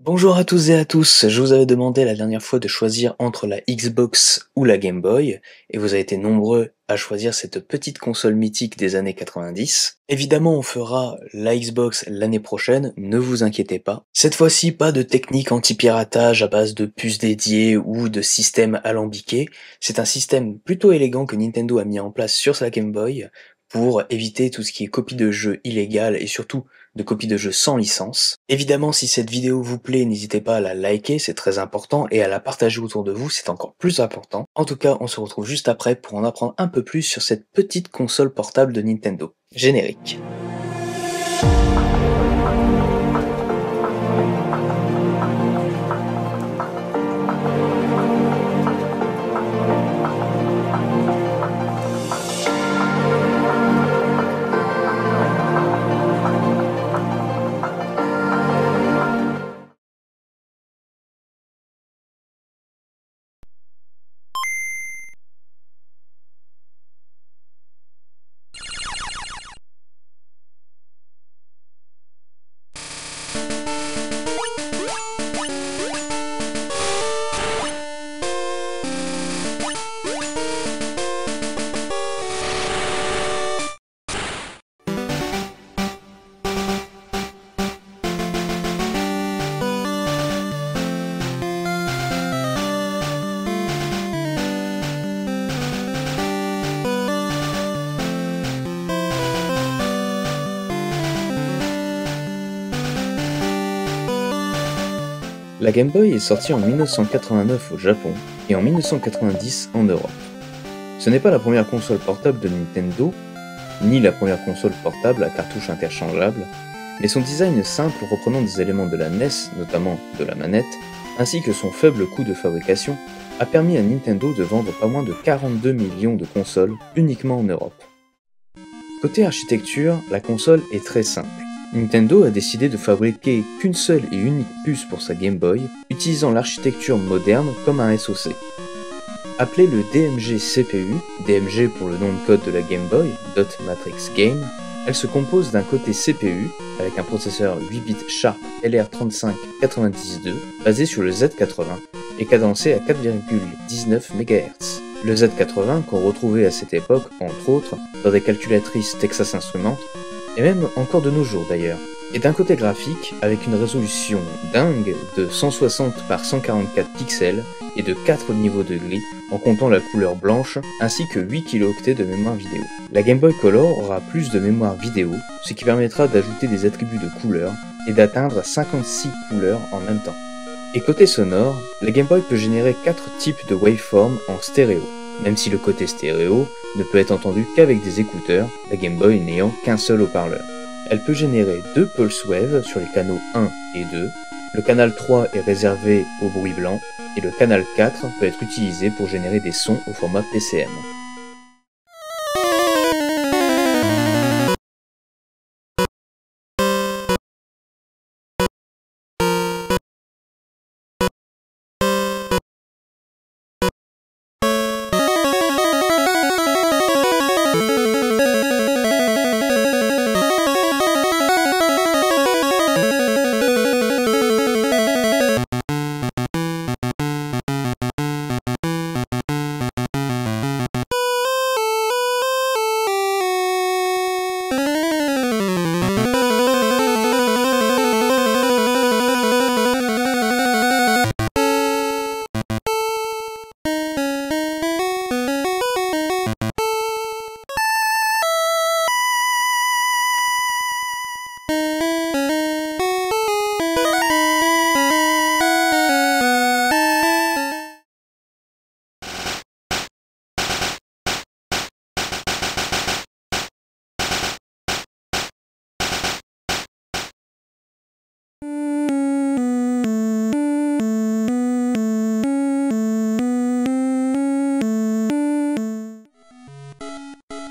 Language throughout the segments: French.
Bonjour à tous et à tous, je vous avais demandé la dernière fois de choisir entre la Xbox ou la Game Boy, et vous avez été nombreux à choisir cette petite console mythique des années 90. Évidemment on fera la Xbox l'année prochaine, ne vous inquiétez pas. Cette fois-ci pas de technique anti-piratage à base de puces dédiées ou de système alambiqué, c'est un système plutôt élégant que Nintendo a mis en place sur sa Game Boy, pour éviter tout ce qui est copie de jeux illégale et surtout de copie de jeux sans licence. Évidemment, si cette vidéo vous plaît, n'hésitez pas à la liker, c'est très important, et à la partager autour de vous, c'est encore plus important. En tout cas, on se retrouve juste après pour en apprendre un peu plus sur cette petite console portable de Nintendo. Générique. La Game Boy est sortie en 1989 au Japon et en 1990 en Europe. Ce n'est pas la première console portable de Nintendo, ni la première console portable à cartouche interchangeable, mais son design simple reprenant des éléments de la NES, notamment de la manette, ainsi que son faible coût de fabrication, a permis à Nintendo de vendre pas moins de 42 millions de consoles uniquement en Europe. Côté architecture, la console est très simple. Nintendo a décidé de fabriquer qu'une seule et unique puce pour sa Game Boy, utilisant l'architecture moderne comme un SoC. Appelée le DMG CPU, DMG pour le nom de code de la Game Boy, Dot Matrix Game, elle se compose d'un côté CPU, avec un processeur 8 bits Sharp LR3592, basé sur le Z80, et cadencé à 4,19 MHz. Le Z80 qu'on retrouvait à cette époque, entre autres, dans des calculatrices Texas Instruments, et même encore de nos jours d'ailleurs. Et d'un côté graphique, avec une résolution dingue de 160 par 144 pixels et de 4 niveaux de gris, en comptant la couleur blanche, ainsi que 8 kilooctets de mémoire vidéo. La Game Boy Color aura plus de mémoire vidéo, ce qui permettra d'ajouter des attributs de couleurs et d'atteindre 56 couleurs en même temps. Et côté sonore, la Game Boy peut générer 4 types de waveforms en stéréo, même si le côté stéréo ne peut être entendu qu'avec des écouteurs, la Game Boy n'ayant qu'un seul haut-parleur. Elle peut générer 2 pulse waves sur les canaux 1 et 2, le canal 3 est réservé au bruit blanc, et le canal 4 peut être utilisé pour générer des sons au format PCM.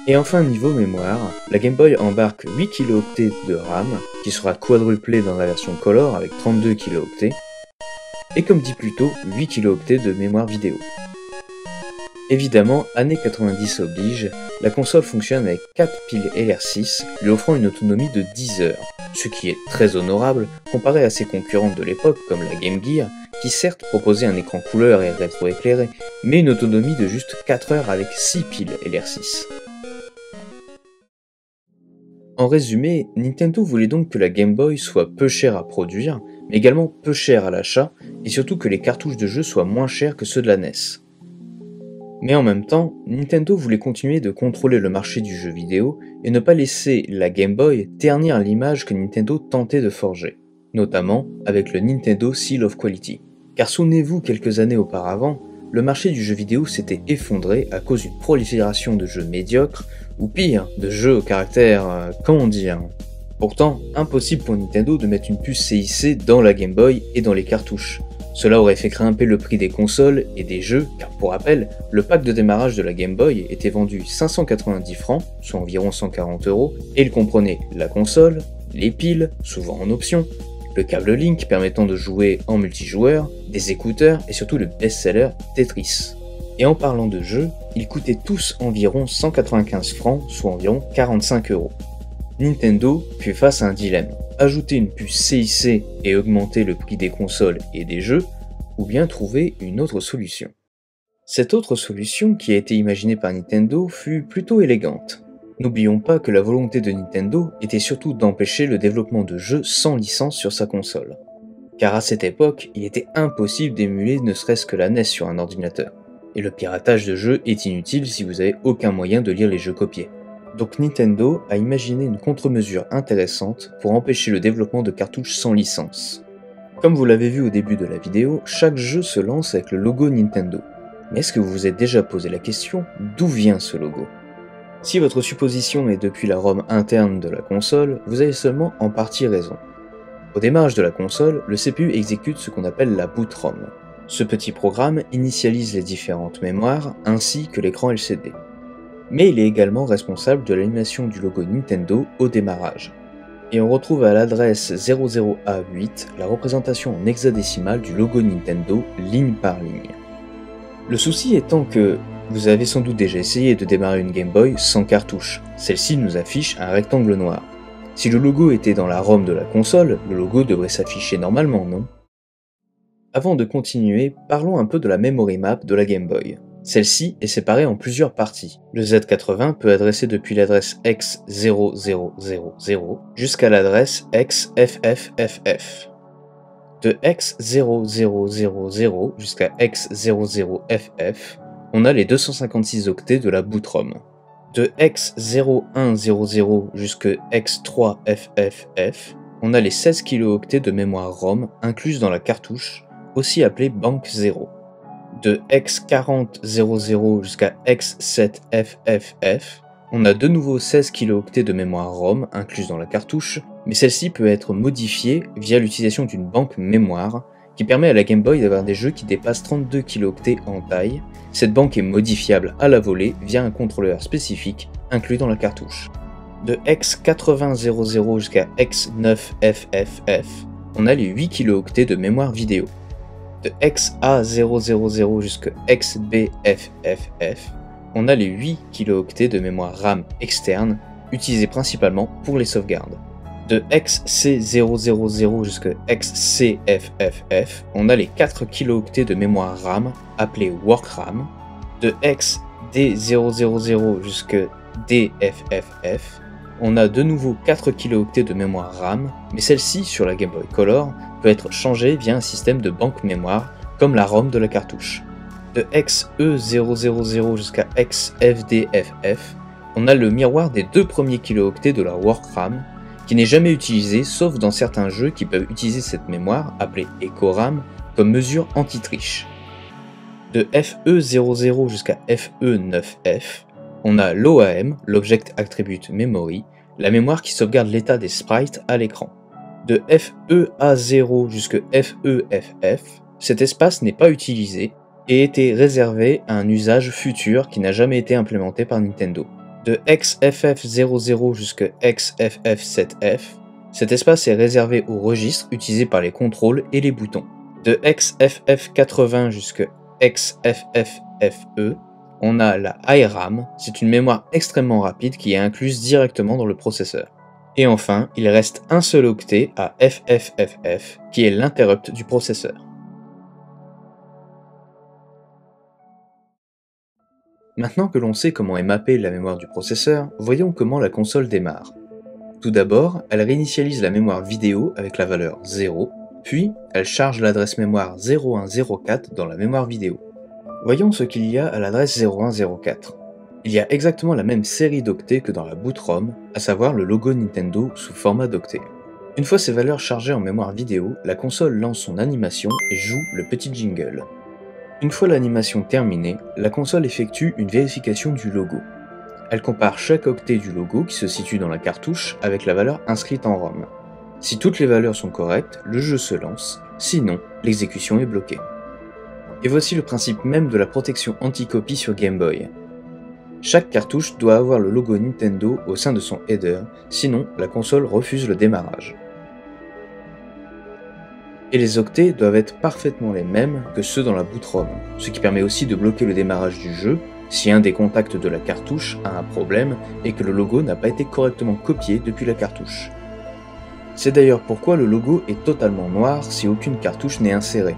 Et enfin niveau mémoire, la Game Boy embarque 8 kilooctets de RAM, qui sera quadruplé dans la version Color avec 32 kilooctets, et comme dit plus tôt, 8 kilooctets de mémoire vidéo. Évidemment, années 90 oblige, la console fonctionne avec 4 piles LR6 lui offrant une autonomie de 10 heures, ce qui est très honorable comparé à ses concurrentes de l'époque comme la Game Gear, qui certes proposait un écran couleur et rétro-éclairé, mais une autonomie de juste 4 heures avec 6 piles LR6. En résumé, Nintendo voulait donc que la Game Boy soit peu chère à produire, mais également peu chère à l'achat, et surtout que les cartouches de jeu soient moins chers que ceux de la NES. Mais en même temps, Nintendo voulait continuer de contrôler le marché du jeu vidéo et ne pas laisser la Game Boy ternir l'image que Nintendo tentait de forger, notamment avec le Nintendo Seal of Quality. Car souvenez-vous, quelques années auparavant, le marché du jeu vidéo s'était effondré à cause d'une prolifération de jeux médiocres, ou pire, de jeux au caractère, comment dire. Pourtant, impossible pour Nintendo de mettre une puce CIC dans la Game Boy et dans les cartouches. Cela aurait fait grimper le prix des consoles et des jeux, car pour rappel, le pack de démarrage de la Game Boy était vendu 590 francs, soit environ 140 €, et il comprenait la console, les piles, souvent en option, le câble Link permettant de jouer en multijoueur, des écouteurs et surtout le best-seller Tetris. Et en parlant de jeux, ils coûtaient tous environ 195 francs, soit environ 45 €. Nintendo fut face à un dilemme, ajouter une puce CIC et augmenter le prix des consoles et des jeux, ou bien trouver une autre solution. Cette autre solution qui a été imaginée par Nintendo fut plutôt élégante. N'oublions pas que la volonté de Nintendo était surtout d'empêcher le développement de jeux sans licence sur sa console. Car à cette époque, il était impossible d'émuler ne serait-ce que la NES sur un ordinateur. Et le piratage de jeux est inutile si vous n'avez aucun moyen de lire les jeux copiés. Donc Nintendo a imaginé une contre-mesure intéressante pour empêcher le développement de cartouches sans licence. Comme vous l'avez vu au début de la vidéo, chaque jeu se lance avec le logo Nintendo. Mais est-ce que vous vous êtes déjà posé la question d'où vient ce logo? Si votre supposition est depuis la ROM interne de la console, vous avez seulement en partie raison. Au démarrage de la console, le CPU exécute ce qu'on appelle la boot ROM. Ce petit programme initialise les différentes mémoires ainsi que l'écran LCD. Mais il est également responsable de l'animation du logo Nintendo au démarrage. Et on retrouve à l'adresse 00A8 la représentation en hexadécimale du logo Nintendo ligne par ligne. Le souci étant que vous avez sans doute déjà essayé de démarrer une Game Boy sans cartouche. Celle-ci nous affiche un rectangle noir. Si le logo était dans la ROM de la console, le logo devrait s'afficher normalement, non? Avant de continuer, parlons un peu de la memory map de la Game Boy. Celle-ci est séparée en plusieurs parties. Le Z80 peut adresser depuis l'adresse X0000 jusqu'à l'adresse XFFFF. De X0000 jusqu'à X00FF, on a les 256 octets de la boot ROM. De X0100 jusqu'à X3FFF, on a les 16 kilooctets de mémoire ROM incluses dans la cartouche, aussi appelée banque 0. De X4000 jusqu'à X7FFF, on a de nouveau 16 kilooctets de mémoire ROM incluse dans la cartouche, mais celle-ci peut être modifiée via l'utilisation d'une banque mémoire qui permet à la Game Boy d'avoir des jeux qui dépassent 32 kilooctets en taille. Cette banque est modifiable à la volée via un contrôleur spécifique inclus dans la cartouche. De X8000 jusqu'à X9FFF, on a les 8 kilooctets de mémoire vidéo. De XA000 jusqu'à XBFFF, on a les 8 kilooctets de mémoire RAM externe, utilisés principalement pour les sauvegardes. De XC000 jusqu'à XCFFF, on a les 4 kilooctets de mémoire RAM, appelés WorkRAM. De XD000 jusqu'à DFFF, on a de nouveau 4 kilooctets de mémoire RAM, mais celle-ci, sur la Game Boy Color, peut être changée via un système de banque mémoire, comme la ROM de la cartouche. De XE000 jusqu'à XFDFF, on a le miroir des 2 premiers kilooctets de la WorkRAM, qui n'est jamais utilisé sauf dans certains jeux qui peuvent utiliser cette mémoire, appelée EcoRAM, comme mesure anti-triche. De FE00 jusqu'à FE9F, on a l'OAM, l'Object Attribute Memory, la mémoire qui sauvegarde l'état des sprites à l'écran. De FEA0 jusqu'à FEFF, cet espace n'est pas utilisé et était réservé à un usage futur qui n'a jamais été implémenté par Nintendo. De XFF00 jusqu'à XFF7F, cet espace est réservé aux registres utilisés par les contrôles et les boutons. De XFF80 jusqu'à XFFFE, On a la iRAM, c'est une mémoire extrêmement rapide qui est incluse directement dans le processeur. Et enfin, il reste un seul octet à FFFF, qui est l'interrupt du processeur. Maintenant que l'on sait comment est mappée la mémoire du processeur, voyons comment la console démarre. Tout d'abord, elle réinitialise la mémoire vidéo avec la valeur 0, puis elle charge l'adresse mémoire 0104 dans la mémoire vidéo. Voyons ce qu'il y a à l'adresse 0104. Il y a exactement la même série d'octets que dans la boot ROM, à savoir le logo Nintendo sous format d'octet. Une fois ces valeurs chargées en mémoire vidéo, la console lance son animation et joue le petit jingle. Une fois l'animation terminée, la console effectue une vérification du logo. Elle compare chaque octet du logo qui se situe dans la cartouche avec la valeur inscrite en ROM. Si toutes les valeurs sont correctes, le jeu se lance, sinon l'exécution est bloquée. Et voici le principe même de la protection anti-copie sur Game Boy. Chaque cartouche doit avoir le logo Nintendo au sein de son header, sinon la console refuse le démarrage. Et les octets doivent être parfaitement les mêmes que ceux dans la boot ROM, ce qui permet aussi de bloquer le démarrage du jeu si un des contacts de la cartouche a un problème et que le logo n'a pas été correctement copié depuis la cartouche. C'est d'ailleurs pourquoi le logo est totalement noir si aucune cartouche n'est insérée.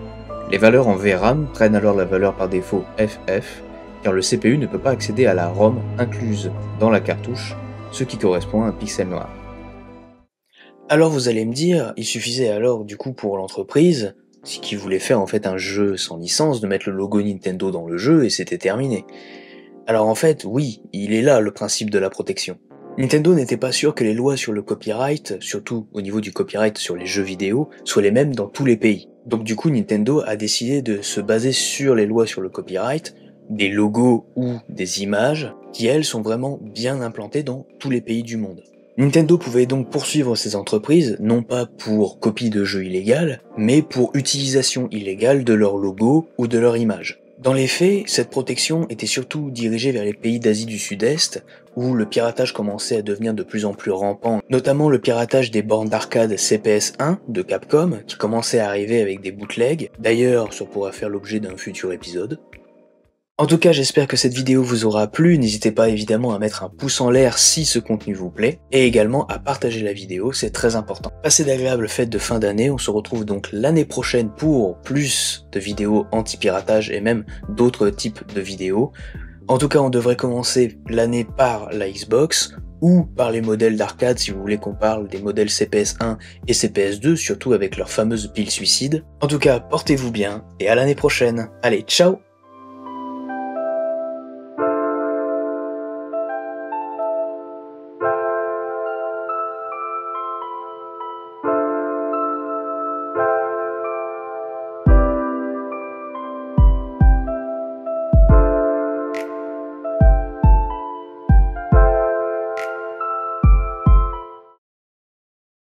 Les valeurs en VRAM prennent alors la valeur par défaut FF, car le CPU ne peut pas accéder à la ROM incluse dans la cartouche, ce qui correspond à un pixel noir. Alors vous allez me dire, il suffisait alors du coup pour l'entreprise, qui voulait faire en fait un jeu sans licence, de mettre le logo Nintendo dans le jeu et c'était terminé. Alors en fait, oui, il est là le principe de la protection. Nintendo n'était pas sûr que les lois sur le copyright, surtout au niveau du copyright sur les jeux vidéo, soient les mêmes dans tous les pays. Donc du coup Nintendo a décidé de se baser sur les lois sur le copyright, des logos ou des images, qui elles sont vraiment bien implantées dans tous les pays du monde. Nintendo pouvait donc poursuivre ces entreprises, non pas pour copie de jeux illégales, mais pour utilisation illégale de leur logo ou de leur image. Dans les faits, cette protection était surtout dirigée vers les pays d'Asie du Sud-Est, où le piratage commençait à devenir de plus en plus rampant, notamment le piratage des bornes d'arcade CPS-1 de Capcom, qui commençait à arriver avec des bootlegs. D'ailleurs, ça pourra faire l'objet d'un futur épisode. En tout cas, j'espère que cette vidéo vous aura plu, n'hésitez pas évidemment à mettre un pouce en l'air si ce contenu vous plaît, et également à partager la vidéo, c'est très important. Passez d'agréables fêtes de fin d'année, on se retrouve donc l'année prochaine pour plus de vidéos anti-piratage et même d'autres types de vidéos. En tout cas, on devrait commencer l'année par la Xbox, ou par les modèles d'arcade si vous voulez qu'on parle des modèles CPS1 et CPS2, surtout avec leur fameuse pile suicide. En tout cas, portez-vous bien, et à l'année prochaine. Allez, ciao!